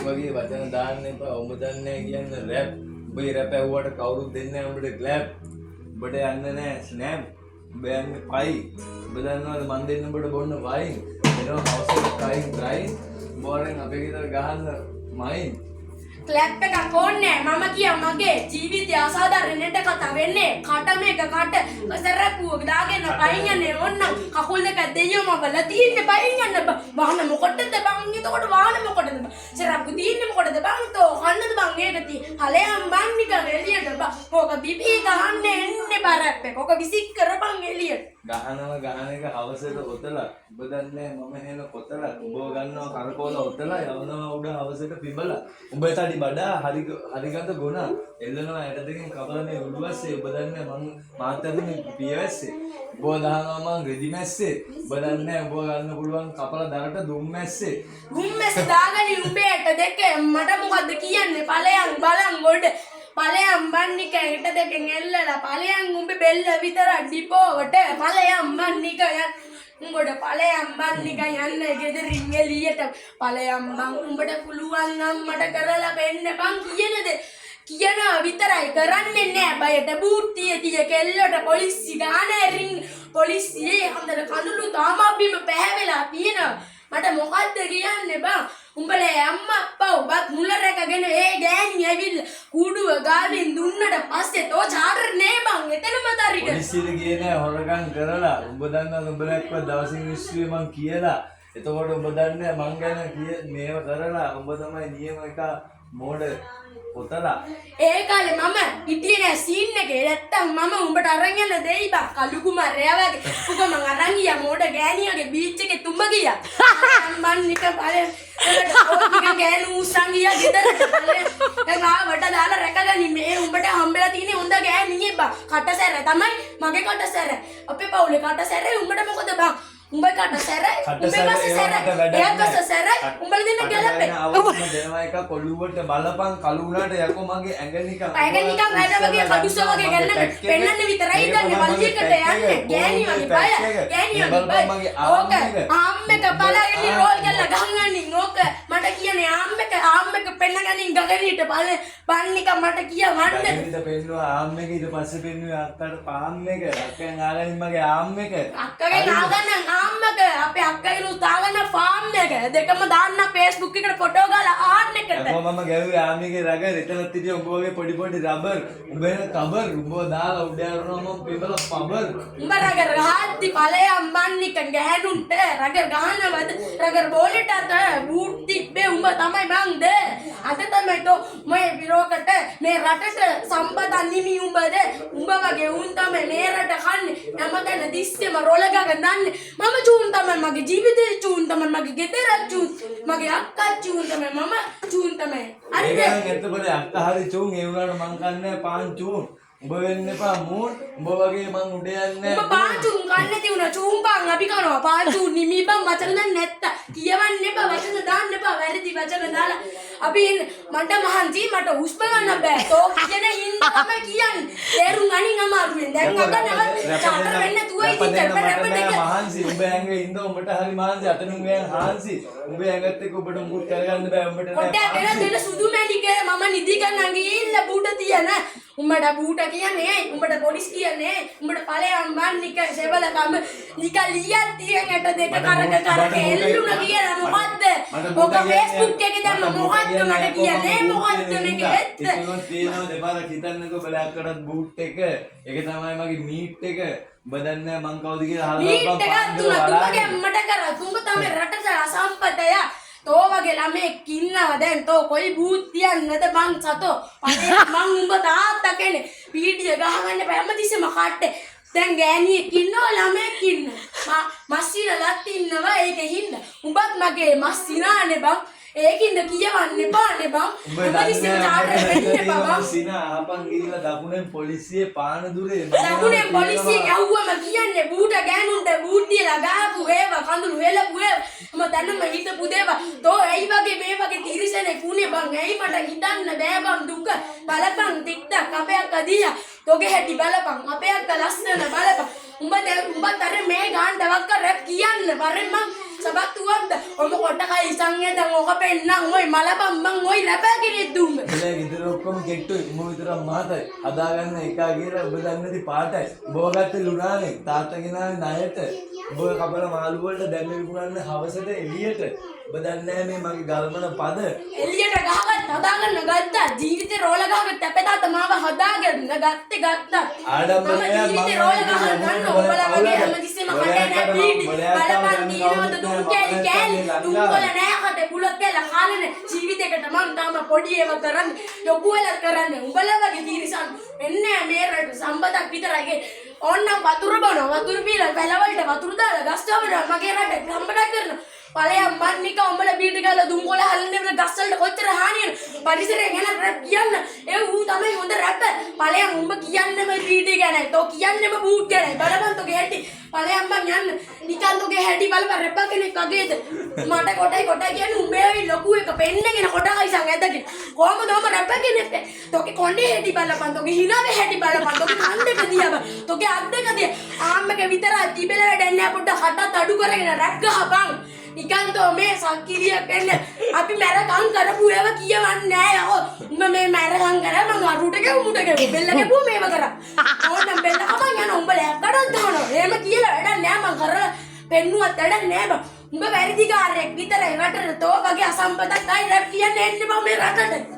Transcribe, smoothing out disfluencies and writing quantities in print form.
වගේ වචන දාන්න එපා. ඔබ දන්නේ කියන්නේ රැප්. ඔබේ රැප් ඇහුවට කවුරුත් දෙන්නේ නැහැ උඹට ක්ලැප්. උඹට යන්න නැහැ ස්නැප්. උඹ යන්නේ පයි. උඹ දන්නවද මන් දෙන්න උඹට බොන්න වයින්. එනවා හවස් එක කයින් ඩ්‍රයින්. බෝරෙන් අපේ ගෙදර ගහන්න මයින්. ක්ලැප් එකක් ඕනේ මම කියා මගේ ජීවිතය අසාධාරණයට කතා වෙන්නේ කට මේක කට සරපුවක් දාගෙන පයින් යන්නේ ඕන්නම් කකුල් දෙක දෙයියම වල තියෙන්නේ පයින් යන්න වාහන මොකටද බං එතකොට වාහන මොකටද සරපු තියෙන්නේ මොකටද බං තෝ කන්නද බං ඒක තී හලයන් බං නිකන් එළියට බං ඕක බිබී ගහන්නේ එන්නේ බරප්පේ ඕක විසික් කරපන් එළියට ගහනවා ගහන එක හවසට ඔතලා ඔබ දන්නේ මම හෙන කොතලා ඔබ ගන්නවා කරකෝල ඔතලා යවනවා උඩ හවසට පිබලා උඹ තඩි බඩා හරිගත ගොන එල්ලනවා ඇට දෙකෙන් කපලනේ උඩුවස්සේ ඔබ දන්නේ මං මාතරින් පියවැස්සේ ඔබ දහනවා මං රෙදි මැස්සේ ඔබ දන්නේ ඔබ ගන්න පුළුවන් කපලා දරට දුම් මැස්සේ දාගනි උඹේ ඇට දෙක මට මොකද්ද කියන්නේ ඵලයන් බලන් ගොඩ ඵලයන් බන්නික හිට දෙකෙන් එල්ලලා ඵලයන් උඹේ බෙල්ල විතර ඩිපෝවට ඵලයන් බන්නික උඹට ඵලයන් බන්නික යන්න ගෙදරින් එළියට ඵලයන් බන් උඹට පුළුවන් නම් මට කරලා වෙන්න බං කියනවා විතරයි කරන්නේ නෑ බයට බූට්ටිය තිය කෙල්ලට පොලිසිය ගානේ රින් පොලිසියේ හඳර කඳුළු තාම බිම පැහැවෙලා තියෙනවා මට මොකද්ද කියන්නේ බං උඹලේ අම්මා අප්පා ඔබත් මුල රැකගෙන ඒ ගෑණි ඇවිල්ලා කුඩුව ගාවින් දුන්නට පස්සේ තෝ චාටර් නේ බං එතනම තරික පොලිසියට ගියේ නෑ හොරගම් කරලා උඹ දන්නවද උඹලා එක්ක දවසින් ඉස්සුවේ මං කියලා එතකොට උඹ දන්නේ මං ගැන මේව කරලා උඹ තමයි නියම එක මෝඩ ඔතලා ඒ කාලේ මම හිටියේ නෑ සීන් එකේ නැත්තම් මම උඹට අරන් යන්න දෙයි බා කලු කුමාරයා වගේ උග මං අරන් ගියා මෝඩ ගෑණියගේ බීච් එකේ තුඹ ගියා මං නික බලේ නික ගෑනු උස්සන් ගියා ගෙදරට බලේ දැන් ආවට දාලා රැකගනි මේ උඹට හම්බෙලා තියෙන්නේ හොඳ ගෑණියෙ බා කටසැර තමයි මගේ කටසැර අපේ පවුලේ කටසැර උඹට මොකද බා උඹ කටසැර උඹේ කටසැර එයා කටසැර උඹලා දෙන්න ගැලපේ අවුරුම දෙනවා එක කොළුවට බලපන් කළු උනාට යකෝ මගේ ඇඟ නිකන් වැඩ වගේ කඩුසෝ වගේ ගන්න පෙන්නන්න විතරයි දන්නේ වලියකට යන්නේ ගෑණි වගේ බය ගෑණි වගේ බය ඕක ආම්මක බලගෙන රෝල් කරලා ගහගන්නින් ඕක මට කියන්නේ ආම්මක පෙන්නගනින් ගගනීට බන්නික මට කියවන්න ගගනීට පෙන්නුවා ආම්මක ඊට පස්සේ පෙන්නුවේ අක්කට පාම්මක අක්කෙන් ආගනින් මගේ ආම්මක අක්කගෙන් ආගන්න ආම්මක අපේ අක්කගෙන උතාගන්න ෆාම් එක දෙකම දාන්න Facebook එකට ෆොටෝ ගාලා ආන්න එකට මම ගැව්වේ ආමිගේ රගර් එතනත් හිටිය උඹ වගේ පොඩි රබර් උඹ එන කබර් උඹ දාලා උඩ යනවා මම පිබල පබර් උඹ රගර් ගහද්දි ඵලයන් මන්නික ගැහනුන්ට රගර් ගහනවද රගර් බෝලෙට අත බූට් තිබ්බේ උඹ තමයි බං ද අද තමයි තෝ මේ විරෝකට මේ රටට සම්පත නිමි උඹද උඹ වගේ උන් තමයි මේ රට කන්නේ හැමදැන දිස්සෙම රොල ගගන් දන්නේ මම චූන් තමයි මගේ ජීවිතේ චූන් තමයි මගේ ගෙදර චූන් මගේ අක්කා චූන් තමයි මම චූන් තමයි හරිද එතකොට අක්කා හරි චූන් ඒ වුණාට මං කන්නේ පාන් චූන් උඹ වෙන්න එපා මූන් උඹ වගේ මං උඩ යන්නේ උඹ පාන් චූන් කන්නේ තියුණා චූන් පාන් අපි කනවා පාන් චූන් නිමි බං වචන දැන් නැත්ත කියවන්න එපා වචන දාන්න එපා වැරදි වචන දාලා අපි මට මහන්සි මට හුස්ම ගන්න බෑ තෝ කියන හින්දා තමයි කියන්නේ තේරුම් ගනින් අමාරුවෙන් දැන් අගනව චාටර් වෙන්න තුවයි ඉතින් රැප් එක මහන්සි උඹ ඇඟේ ඉඳ උඹට හරි මහන්සි අතනුම් ගෑන් හාන්සි උඹ ඇඟත් එක්ක උඹට මුකුත් කරගන්න බෑ උඹට නෑ පොඩ්ඩක් දෙන සුදු මැලික මම නිදි ගන්න ගිහිල්ලා බූට තියන උඹට බූට කියන්නේ උඹට පොලිස් කියන්නේ උඹට ඵලයන් මන්නික සෙබලකම නික ලියක් තියනට දෙක කරක එල්ලුණ කියලා මොකද්ද ඔක Facebook එකේ දැම්ම මොකද්ද මට කියන්නේ මොකද්ද මේක ඇත්ත ඒක තියෙනවා දෙපාරක් හිතන්නකෝ බලයක්කටත් බූට් එක ඒක තමයි මගේ මීට් එක ඔබ දන්නේ මං කවුද කියලා අහලා මීට් එකක් දුන්නා තුඹගේ අම්මට කරා තුඹ තමයි රටට අසම්පතය තෝ වගේ ළමෙක් ඉන්නවා දැන් තෝ කොයි බූත් තියන්නද මං සතෝ පනේ මං උඹ තාත්තා කෙනෙක් පීඩිය ගහගන්න හැමතිස්සෙම කට්ටේ දැන් ගෑණියෙක් ඉන්නවා ළමෙක් ඉන්නවා මස්සිරලත් ඉන්නවා ඒකෙන් උඹත් මගේ මස් සිනානේ බං ඒකින්ද කියවන්න එපානේ බං හැමතිස්සෙම චාටර් වෙන්න එපා බං සිනා ආපන් ගිහිල්ලා දකුණෙන් පොලිසියේ පාන දුරේ දකුණෙන් පොලිසියෙන් ඇහුවම කියන්නේ බූට ගෑනුන්ට බූට් තියලා ගහපු ඒවා කඳුළු හෙලපු ඒවා මම දැනම හිතපු දේවා තෝ ඇයි වගේ මේ වගේ තිරිසනෙක් උනේ බං ඇයි මට හිතන්න බෑ බං දුක බලපන් ටික්ටක් අපේ අක්කා දිහා තෝගේ හැටි බලපන් අපේ අක්කා ලස්සන බලපන් උඹත් අර මේ ගාන දවක්ක රැප් කියන්න වරෙන් මං සබත්තුවක්ද ඔබ කොටකයි සංගය දැන් ඕක පෙන්නම් ඔය මලබම් මං ඔය රැපෑ කෙනෙක් දුන්න එලා ගෙදර ඔක්කොම කෙට්ටුයි උඹ විතරක් මහතයි හදාගන්න එකා කියලා ඔබ දන්නේ නැති පාටයි උඹව ගත්තේ ලුණානේ තාත්තා ගෙනාවේ ණයට උඹ කපල මාළු වලට දැන් විකුණන්නේ හවසට එළියට ඔබ දන්නේ නැහැ මේ මගේ ගල්මන පද එළියට ගහගත්ත හදාගන්න ගත්තා ජීවිතේ රෝල ගහගත්ත අපේ තාත්තා මාව හදාගන්න ගත්තා ආඩම්බරය ජීවිතේ රෝල ගහගන්න උඹලා වගේ හැමතිස්සෙම කඩේ නැහැ පීටි බලපන් දීනවද දුම් කෑලි කෑලි දුම් වල නැහැ කට බුලත් කියලා කාලනේ ජීවිතේකට මං තාම පොඩි ඒවා කරන්නේ ලොකු වෙලා කරන්නේ උඹලා වගේ තීරිසන් එන්නේ මේ රට සම්බතක් විතරයි ඕන්නම් වතුර බොනවා වතුර බීලා වැලවලට වතුර දාලා ගස් ගවනවා මගේ රට සම්බතක් කරනවා පලයන් මන්නික උඹලා බීට ගාලා දුම් කොළ හල්ලන්නේ වල ගස් වලට කොච්චර හානියද පරිසරයෙන් එන රැප් කියන්න ඒ ඌ තමයි හොඳ රැප් පලයන් උඹ කියන්නේම බීටි ගැන තෝ කියන්නේම බූට් ගැන බලපන් තෝගේ හැටි පලයන් මං යන්න නිකන් තෝගේ හැටි බලපන් රැප් කෙනෙක් වගේද මට කොටයි කියන්නේ උඹේ ඇවි ලොකු එක පෙන්නගෙන කොටයි සං ඇදගෙන කොහමද උඹ රැප් කෙනෙක් තෝගේ කොණ්ඩේ හැටි බලපන් තෝගේ හිනාවේ හැටි බලපන් තෝගේ කන් දෙක දිහා තෝගේ අත් දෙක දිහා ආම්මක විතරයි තිබෙලා වැඩක් නෑ පොඩ්ඩක් හටත් අඩු කරගෙන රැප් ගහපන් නිකන් තෝ මේ සක්කිරියක් එන්න අපි මැරකම් කරපු ඒවා කියවන්නේ නෑ යකෝ උඹ මේ මැරකම් කරා මං අරුට ගෙවුමුට ගෙවු බෙල්ල ගෙවුව මේව කරා ඕනම් බෙල්ල කපන් යන උඹ ලැක්කඩක් දානවා එහෙම කියලා වැඩක් නෑ මං කරලා පෙන්නුවත් වැඩක් නෑ බං උඹ වැරදිකාරයෙක් විතරයි රටට තෝ වගේ අසම්පතක් ආයි රැප් කියන්න එන්න බං මේ රටට